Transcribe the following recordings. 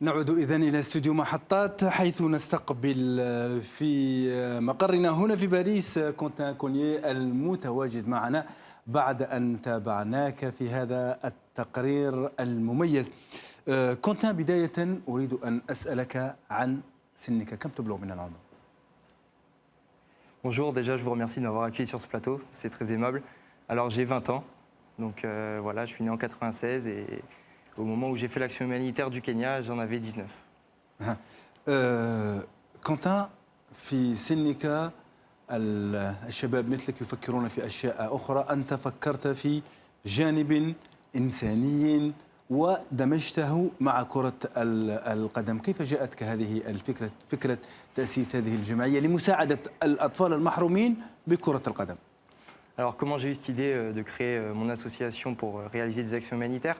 نعود إذن إلى استوديو محطات حيث نستقبل في مقرنا هنا في باريس كونتان كونيي المتواجد معنا بعد أن تابعناك في هذا التقرير المميز. كونتان، بداية أريد أن أسألك عن سنك، كم تبلغ من العمر؟ Bonjour, déjà je vous remercie de m'avoir accueilli sur ce plateau, c'est très aimable. Alors j'ai 20 ans, donc voilà, je suis né en 96 et au moment où j'ai fait l'action humanitaire du Kenya, j'en avais 19. كونتان، في سنك الشباب مثلك يفكرون في أشياء أخرى، أنت فكرت في جانب إنساني ودمجته مع كرة القدم. كيف جاءتك هذه الفكرة، فكرة تأسيس هذه الجمعية لمساعدة الأطفال المحرومين بكرة القدم؟ Alors comment j'ai eu cette idée de créer mon association pour réaliser des actions humanitaires?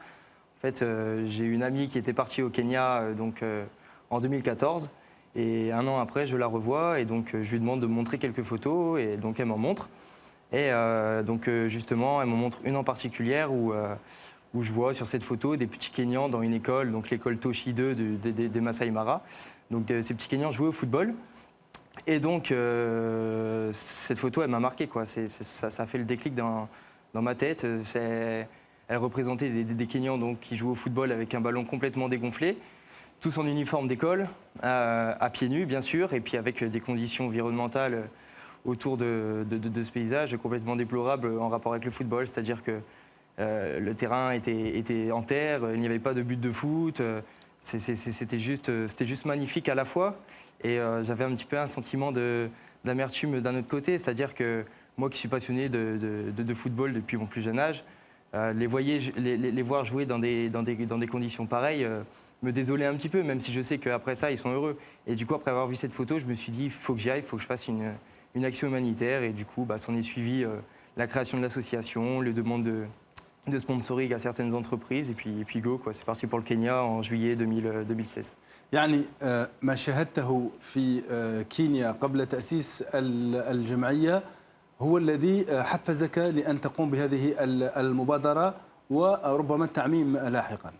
En fait, j'ai une amie qui était partie au Kenya en 2014 et un an après, je la revois et donc je lui demande de me montrer quelques photos et donc elle m'en montre. Et justement, elle me montre une en particulière où je vois sur cette photo des petits Kenyans dans une école, donc l'école Toshi 2 des Masai Mara. Donc ces petits Kenyans jouaient au football. Et donc cette photo, elle m'a marqué, quoi. Ça a fait le déclic dans ma tête. Elle représentait des Kenyans donc, qui jouaient au football avec un ballon complètement dégonflé, tous en uniforme d'école, à pieds nus bien sûr, et puis avec des conditions environnementales autour de ce paysage complètement déplorable en rapport avec le football, c'est-à-dire que le terrain était en terre, il n'y avait pas de but de foot, c'était juste magnifique à la fois. Et j'avais un petit peu un sentiment d'amertume d'un autre côté, c'est-à-dire que moi qui suis passionné de football depuis mon plus jeune âge, les voir jouer dans des conditions pareilles me désolait un petit peu, même si je sais qu'après ça, ils sont heureux. Et du coup, après avoir vu cette photo, je me suis dit, il faut que j'y aille, il faut que je fasse une action humanitaire. Et du coup, s'en est suivi la création de l'association, les demandes de sponsoring à certaines entreprises, et puis go, quoi. C'est parti pour le Kenya en juillet 2016. يعني ما شاهدته في كينيا قبل تأسيس الجمعية هو الذي حفزك لأن تقوم بهذه المبادرة وربما التعميم لاحقا.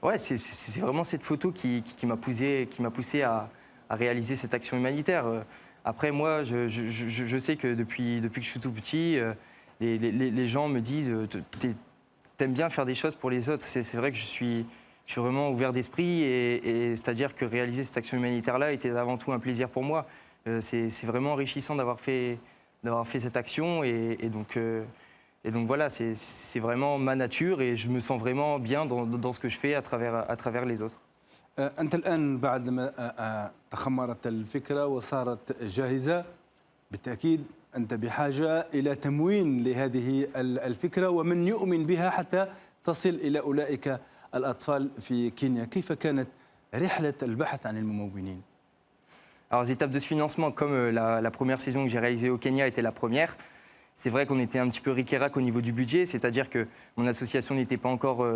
Ouais, c'est vraiment cette photo qui m'a poussé à réaliser cette action humanitaire. Après, moi, je sais que depuis que je suis tout petit, les gens me disent t'aimes bien faire des choses pour les autres. C'est vrai que je suis vraiment ouvert d'esprit et c'est-à-dire que réaliser cette action humanitaire-là était avant tout un plaisir pour moi. C'est vraiment enrichissant d'avoir fait cette action et donc voilà, c'est vraiment ma nature et je me sens vraiment bien dans ce que je fais à travers les autres. أنت الآن بعدما تخمرت الفكرة وصارت جاهزة، بالتأكيد أنت بحاجة إلى تموين لهذه الفكرة ومن يؤمن بها حتى تصل إلى أولئك الأطفال في كينيا. كيف كانت رحلة البحث عن الممولين؟ Alors les étapes de ce financement, comme la première saison que j'ai réalisée au Kenya était la première, c'est vrai qu'on était un petit peu ric-rac au niveau du budget, c'est-à-dire que mon association n'était pas encore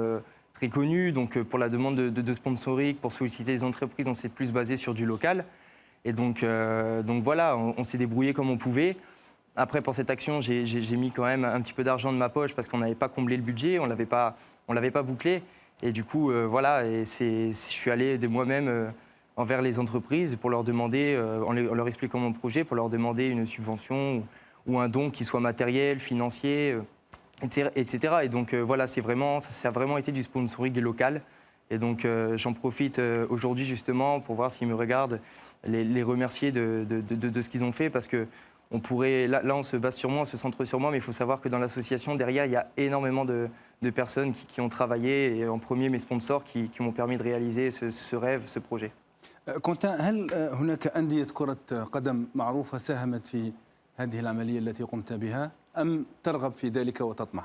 très connue, donc pour la demande de sponsoring, pour solliciter les entreprises, on s'est plus basé sur du local. Et donc voilà, on s'est débrouillé comme on pouvait. Après, pour cette action, j'ai mis quand même un petit peu d'argent de ma poche parce qu'on n'avait pas comblé le budget, on l'avait pas bouclé. Et du coup, voilà, je suis allé de moi-même envers les entreprises pour leur demander, en leur expliquant mon projet, pour leur demander une subvention ou un don qui soit matériel, financier, etc. Et donc voilà, ça a vraiment été du sponsoring local. Et donc j'en profite aujourd'hui justement pour voir s'ils me regardent, les remercier de ce qu'ils ont fait parce que on pourrait, là on se base sur moi, on se centre sur moi, mais il faut savoir que dans l'association, derrière, il y a énormément de personnes qui ont travaillé et en premier mes sponsors qui m'ont permis de réaliser ce rêve, ce projet. كونتان، هل هناك أندية كرة قدم معروفة ساهمت في هذه العملية التي قمت بها أم ترغب في ذلك وتطمح؟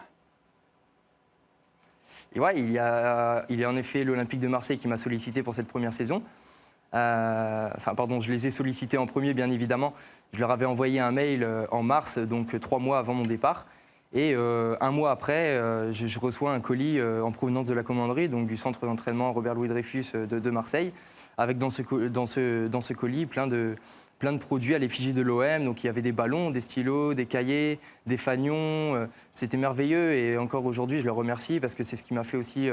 Et ouais, il y a en effet l'Olympique de Marseille qui m'a sollicité pour cette première saison. Je les ai sollicités en premier, bien évidemment. Je leur avais envoyé un mail en mars, donc 3 mois avant mon départ. Et un mois après, je reçois un colis en provenance de la commanderie, donc du centre d'entraînement Robert Louis Dreyfus de Marseille, avec dans ce colis plein plein de produits à l'effigie de l'OM. Donc il y avait des ballons, des stylos, des cahiers, des fanions. C'était merveilleux et encore aujourd'hui, je le remercie parce que c'est ce qui m'a fait aussi.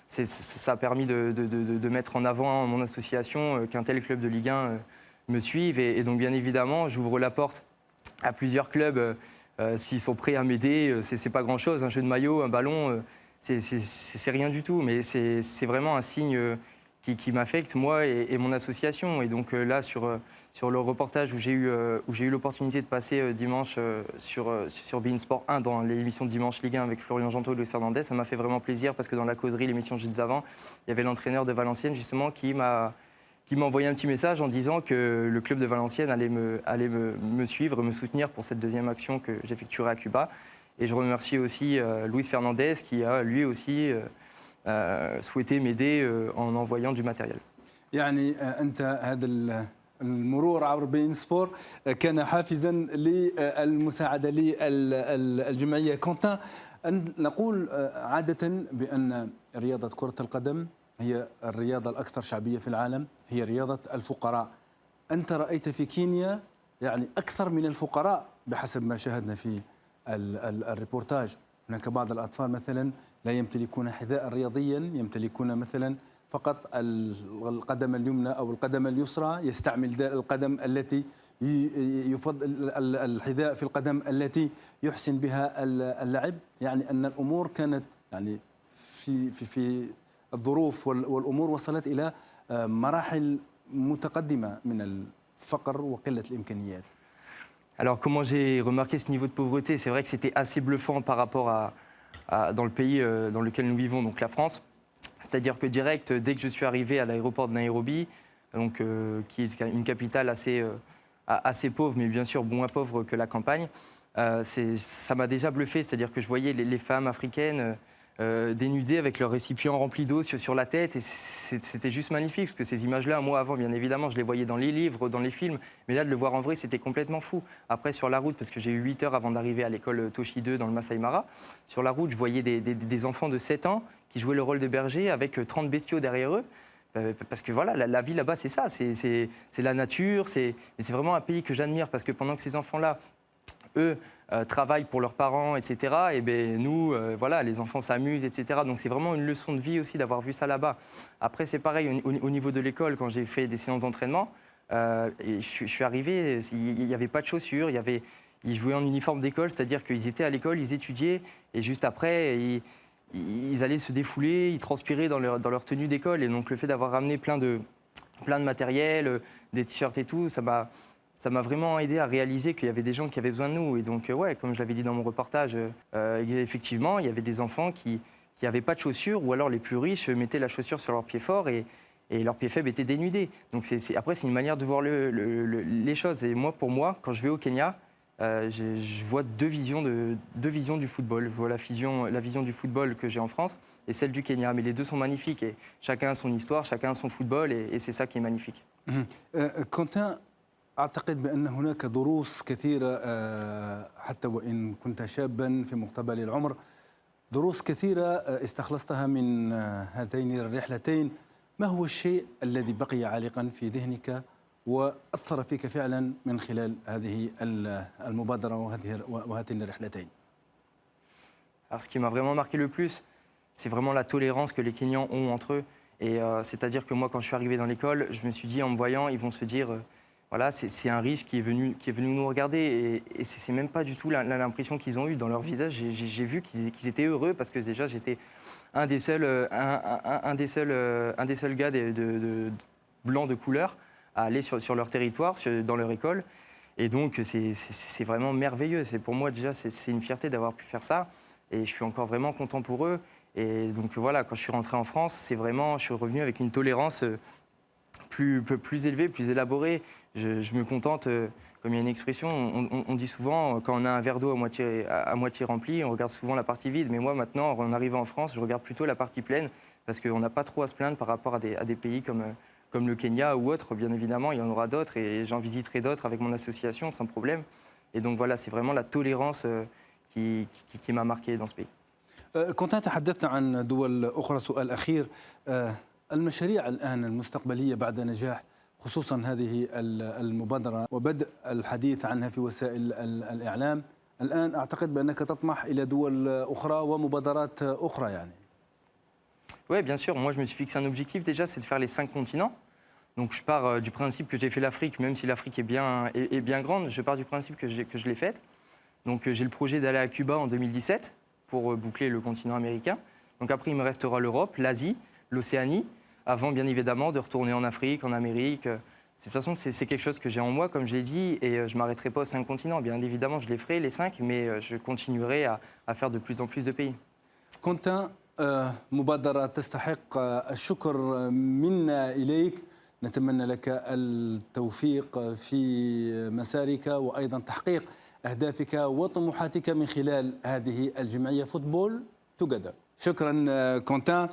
Ça a permis de mettre en avant mon association, qu'un tel club de Ligue 1 me suive. Et donc bien évidemment, j'ouvre la porte à plusieurs clubs s'ils sont prêts à m'aider. C'est pas grand-chose, un jeu de maillot, un ballon, c'est rien du tout. Mais c'est vraiment un signe qui m'affecte, moi et mon association. Et donc là, sur le reportage où j'ai eu l'opportunité de passer dimanche sur beIN Sport 1 dans l'émission Dimanche Ligue 1 avec Florian Gentot et Luis Fernandez, ça m'a fait vraiment plaisir parce que dans la causerie, l'émission juste avant, il y avait l'entraîneur de Valenciennes justement qui m'a envoyé un petit message en disant que le club de Valenciennes allait me suivre, me soutenir pour cette deuxième action que j'effectuerai à Cuba. Et je remercie aussi Luis Fernandez qui a lui aussi souhaité m'aider en envoyant du matériel. يعني أنت هذا المرور عبر بين سبور كان حافزا للمساعدة للجمعية. كونتان، أن نقول عادة بأن رياضة كرة القدم هي الرياضة الأكثر شعبية في العالم، هي رياضة الفقراء. أنت رأيت في كينيا يعني أكثر من الفقراء بحسب ما شاهدنا في الريبورتاج. هناك بعض الأطفال مثلا لا يمتلكون حذاء رياضيا، يمتلكون مثلا فقط القدم اليمنى أو القدم اليسرى، يستعمل القدم التي يفضل الحذاء في القدم التي يحسن بها اللعب. يعني أن الأمور كانت يعني في الظروف والأمور وصلت إلى مراحل متقدمة من الفقر وقلة الإمكانيات. Alors comment j'ai remarqué ce niveau de pauvreté? C'est vrai que c'était assez bluffant par rapport dans le pays dans lequel nous vivons, donc la France. C'est-à-dire que direct, dès que je suis arrivé à l'aéroport de Nairobi, donc, qui est une capitale assez pauvre, mais bien sûr moins pauvre que la campagne, ça m'a déjà bluffé. C'est-à-dire que je voyais les femmes africaines dénudées avec leur récipient rempli d'eau sur la tête. Et c'était juste magnifique, parce que ces images-là, moi avant, bien évidemment, je les voyais dans les livres, dans les films. Mais là, de le voir en vrai, c'était complètement fou. Après, sur la route, parce que j'ai eu 8 heures avant d'arriver à l'école Toshi 2 dans le Masai Mara, sur la route, je voyais des enfants de 7 ans qui jouaient le rôle de berger avec 30 bestiaux derrière eux. Parce que voilà, la vie là-bas, c'est ça, c'est la nature, c'est vraiment un pays que j'admire, parce que pendant que ces enfants-là, eux, travaillent pour leurs parents, etc., et ben nous, voilà, les enfants s'amusent, etc. Donc c'est vraiment une leçon de vie aussi d'avoir vu ça là-bas. Après, c'est pareil, au niveau de l'école, quand j'ai fait des séances d'entraînement, je suis arrivé, il n'y avait pas de chaussures, ils jouaient en uniforme d'école, c'est-à-dire qu'ils étaient à l'école, ils étudiaient, et juste après, ils allaient se défouler, ils transpiraient dans leur tenue d'école. Et donc le fait d'avoir ramené plein de matériel, des t-shirts et tout, ça m'a vraiment aidé à réaliser qu'il y avait des gens qui avaient besoin de nous. Et donc ouais, comme je l'avais dit dans mon reportage, effectivement, il y avait des enfants qui n'avaient pas de chaussures, ou alors les plus riches mettaient la chaussure sur leur pied fort et leurs pieds faibles étaient dénudés. Donc après, c'est une manière de voir les choses. Et moi, pour moi, quand je vais au Kenya, je vois deux visions du football. Je vois la vision du football que j'ai en France et celle du Kenya. Mais les deux sont magnifiques et chacun a son histoire, chacun a son football et c'est ça qui est magnifique. كونتان، أعتقد بأن هناك دروس كثيرة حتى وإن كنت شابا في مقتبل العمر، دروس كثيرة استخلصتها من هاتين الرحلتين. ما هو الشيء الذي بقي عالقا في ذهنك وأثر فيك فعلا من خلال هذه المبادرة وهاتين الرحلتين؟ Alors, ce qui m'a vraiment marqué le plus, c'est vraiment la tolérance que les Kenyans ont entre eux. Et c'est-à-dire que moi, quand je suis arrivé dans l'école, je me suis dit, en me voyant, ils vont se dire, voilà, c'est un riche qui est venu nous regarder. Et c'est même pas du tout l'impression qu'ils ont eue dans leur visage. J'ai vu qu'ils étaient heureux parce que déjà, j'étais un des seuls gars de blancs de couleur à aller sur leur territoire, dans leur école. Et donc, c'est vraiment merveilleux. Pour moi, déjà, c'est une fierté d'avoir pu faire ça. Et je suis encore vraiment content pour eux. Et donc, voilà, quand je suis rentré en France, je suis revenu avec une tolérance plus élevée, plus élaborée. Je me contente, comme il y a une expression, on dit souvent, quand on a un verre d'eau à moitié rempli, on regarde souvent la partie vide. Mais moi, maintenant, en arrivant en France, je regarde plutôt la partie pleine, parce qu'on n'a pas trop à se plaindre par rapport à des pays comme le Kenya ou autre. Bien évidemment, il y en aura d'autres et j'en visiterai d'autres avec mon association sans problème. Et donc voilà, c'est vraiment la tolérance qui m'a marqué dans ce pays. كنت تحدثت عن دول أخرى. سؤال أخير، المشاريع الآن المستقبلية بعد نجاح خصوصا هذه المبادرة وبدء الحديث عنها في وسائل الإعلام. الآن أعتقد بأنك تطمح إلى دول أخرى ومبادرات أخرى يعني. Oui, bien sûr. Moi, je me suis fixé un objectif déjà, c'est de faire les 5 continents. Donc, je pars du principe que j'ai fait l'Afrique, même si l'Afrique est bien grande, je pars du principe que je l'ai faite. Donc, j'ai le projet d'aller à Cuba en 2017 pour boucler le continent américain. Donc, après, il me restera l'Europe, l'Asie, l'Océanie, avant, bien évidemment, de retourner en Afrique, en Amérique. De toute façon, c'est quelque chose que j'ai en moi, comme je l'ai dit, et je ne m'arrêterai pas aux 5 continents. Bien évidemment, je les ferai, les 5, mais je continuerai à faire de plus en plus de pays. كنت مبادرة تستحق الشكر منا إليك. نتمنى لك التوفيق في مسارك وأيضا تحقيق أهدافك وطموحاتك من خلال هذه الجمعية فوتبول توجذر. شكرا كونتان.